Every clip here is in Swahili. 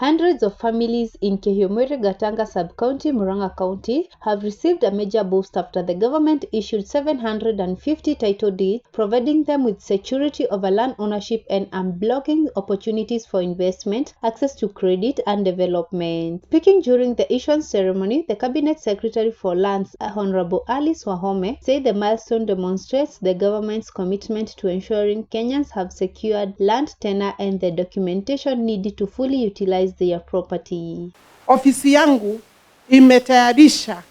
Hundreds of families in Kehumuri Gatanga Sub-County, Murang'a County have received a major boost after the government issued 750 title deeds, providing them with security over land ownership and unblocking opportunities for investment, access to credit, and development. Speaking during the issuance ceremony, the Cabinet Secretary for Lands, Honorable Alice Wahome, said the milestone demonstrates the government's commitment to ensuring Kenyans have secured land tenure and the documentation needed to fully utilize their property. Ofisi yangu imetayarisha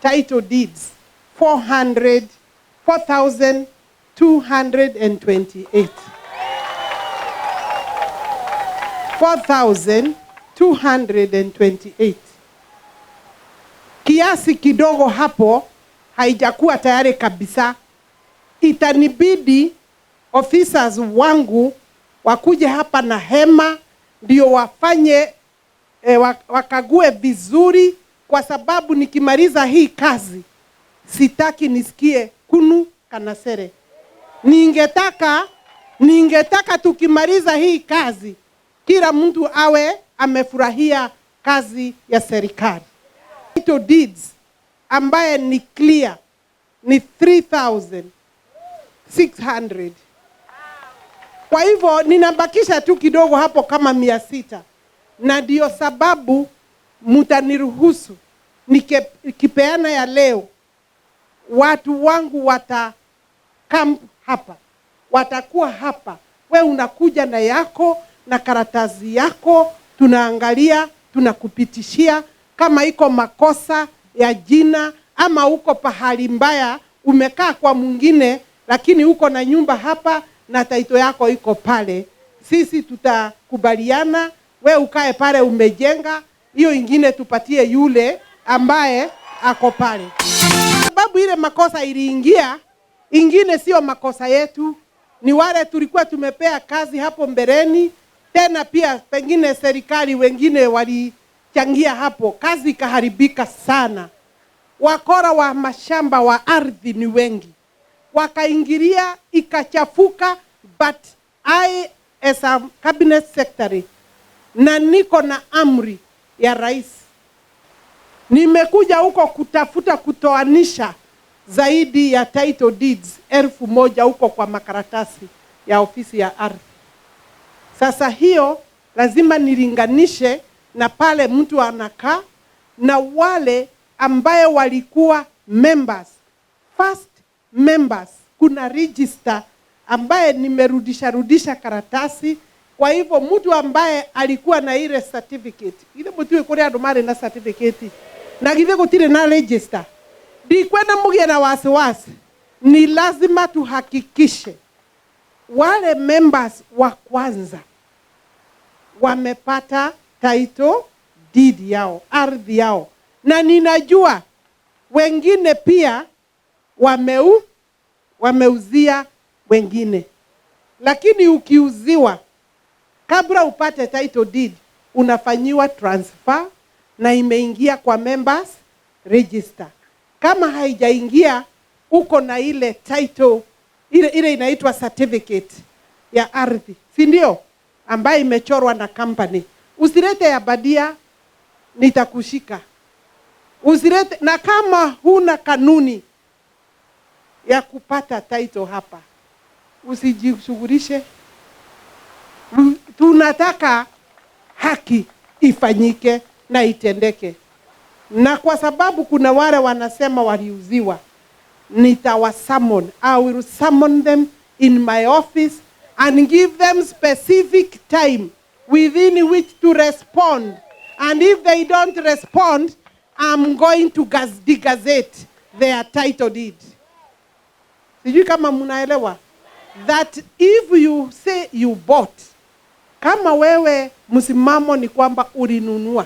title deeds 4,228. 4,228. Kiasi kidogo hapo haijakuwa tayari kabisa. Itanibidi officers wangu wakuje hapa na hema ndio wafanye wakague vizuri, kwa sababu nikimaliza hii kazi sitaki nisikie kunu kanasere. Ningetaka tukimaliza hii kazi kila mtu awe amefurahia kazi ya serikali. Title deeds ambaye ni clear ni 3,600. Kwa hivyo ninabakisha tu kidogo hapo kama 600. Na ndio sababu mtaniruhusu nikipeana ya leo, watu wangu camp hapa. Watakuwa hapa. We unakuja na yako na karatasi yako, tunaangalia, tunakupitishia kama iko makosa ya jina ama uko pahali mbaya, umekaa kwa mwingine lakini uko na nyumba hapa na title yako iko pale. Sisi tutakubaliana, we ukae pale umejenga, hiyo ingine tupatie yule ambaye ako pale. Sababu ile makosa iliingia, ingine sio makosa yetu, ni wale tulikuwa tumepea kazi hapo mbeleni, tena pia pengine serikali wengine walichangia hapo, kazi ikaharibika sana. Wakora wa mashamba wa ardhi ni wengi, wakaingilia ikachafuka. But I as a cabinet secretary na niko na amri ya rais, nimekuja huko kutafuta kutoanisha zaidi ya title deeds 1,000 huko kwa makaratasi ya ofisi ya ardhi. Sasa hiyo lazima nilinganishe na pale mtu anakaa na wale ambaye walikuwa members, first members. Kuna register ambaye nimerudisha karatasi. Kwa hivyo mtu ambaye alikuwa na ile certificate, ile mtu yekore adomare na certificate na give kutire na register, di kwenda mugie na wasiwasi. Ni lazima tuhakikishe wale members wa kwanza wamepata title deed yao, ardhi yao. Na ninajua wengine pia wameuzia wengine. Lakini ukiuziwa, kabla upate title deed, unafanyiwa transfer na imeingia kwa members register. Kama haijaingia, uko na ile title, ile inaitwa certificate ya ardhi, si ndio? Ambayo imechorwa na company. Usilete ya badia, nitakushika. Usilete, na kama huna kanuni ya kupata title hapa, usijishughulishe. Tunataka haki ifanyike na itendeke. Na kwa sababu kuna wale wanasema waliuziwa, nitawasummon. I will summon them in my office and give them specific time within which to respond. And if they don't respond, I'm going to gazette their title deed. Sijui kama mnaelewa that if you say you bought, kama wewe msimamo ni kwamba ulinunua,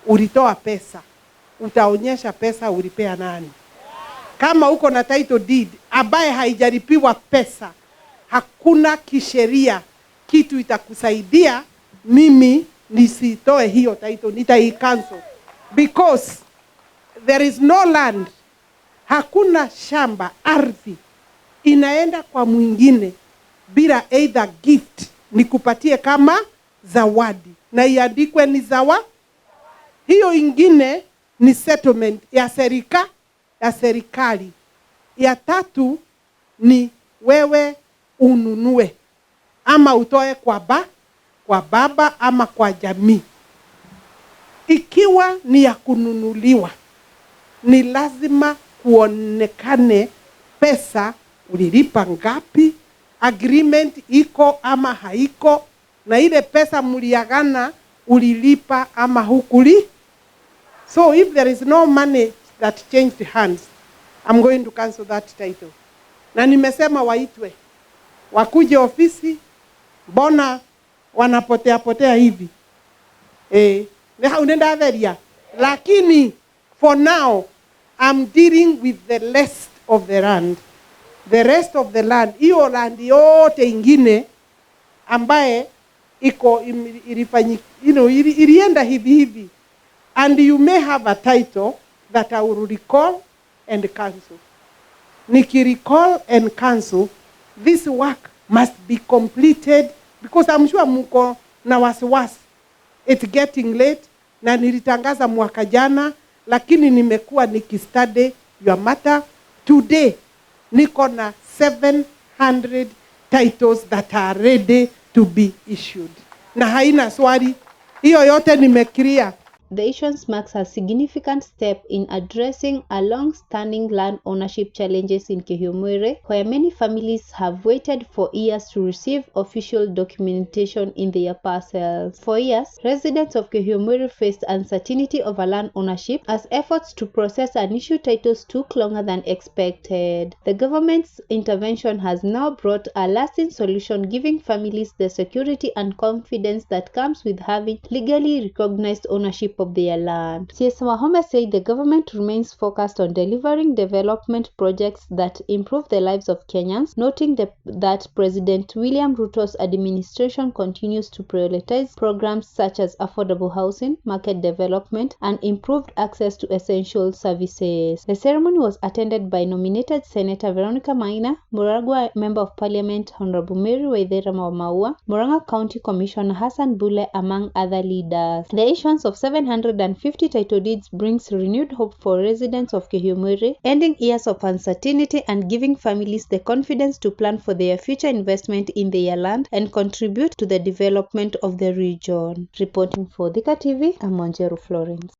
ulitoa pesa, utaonyesha pesa ulipea nani. Kama uko na title deed ambaye haijalipiwa pesa, hakuna kisheria kitu itakusaidia mimi nisitoe hiyo title, nitaicancel. Because there is no land, hakuna shamba, ardhi inaenda kwa mwingine bila either gift nikupatie kama zawadi, na iandikwe ni hiyo ingine ni settlement ya serikali. Ya tatu ni wewe ununue ama utoe kwa baba ama kwa jamii. Ikiwa ni ya kununuliwa, ni lazima kuonekane pesa ulilipa ngapi, agreement iko ama haiko, na ile pesa mliagana ulilipa ama hukuli. So if there is no money that changed hands, I'm going to cancel that title. Na nimesema waitwe, wakuje ofisi, mbona wanapotea hivi? Unaenda averia. Lakini for now, I'm dealing with the rest of the land. The rest of the land, hiyo land yote ingine ambaye iko ilienda hivi. And you may have a title that I will recall and cancel. Recall and cancel, this work must be completed because I'm sure muko na wasiwasi. It's getting late, na nilitangaza mwaka jana, lakini nimekuwa nikistudy your matter. Today niko na 700 titles that are ready to be issued. Na haina swali, hiyo yote nimeclear. The issuance marks a significant step in addressing a long-standing land ownership challenges in Kihumwere, where many families have waited for years to receive official documentation in their parcels. For years, residents of Kihumwere faced uncertainty over land ownership as efforts to process and issue titles took longer than expected. The government's intervention has now brought a lasting solution, giving families the security and confidence that comes with having legally recognized ownership of their land. CS Wahome said the government remains focused on delivering development projects that improve the lives of Kenyans, noting that President William Ruto's administration continues to prioritize programs such as affordable housing, market development, and improved access to essential services. The ceremony was attended by nominated Senator Veronica Maina, Murang'a Member of Parliament Honorable Mary Waithera Maua, Murang'a County Commissioner Hassan Bule, among other leaders. The issuance of 750 title deeds brings renewed hope for residents of Kihumwere, ending years of uncertainty and giving families the confidence to plan for their future investment in their land and contribute to the development of the region. Reporting for Thika TV, I'm Wanjeru Florence.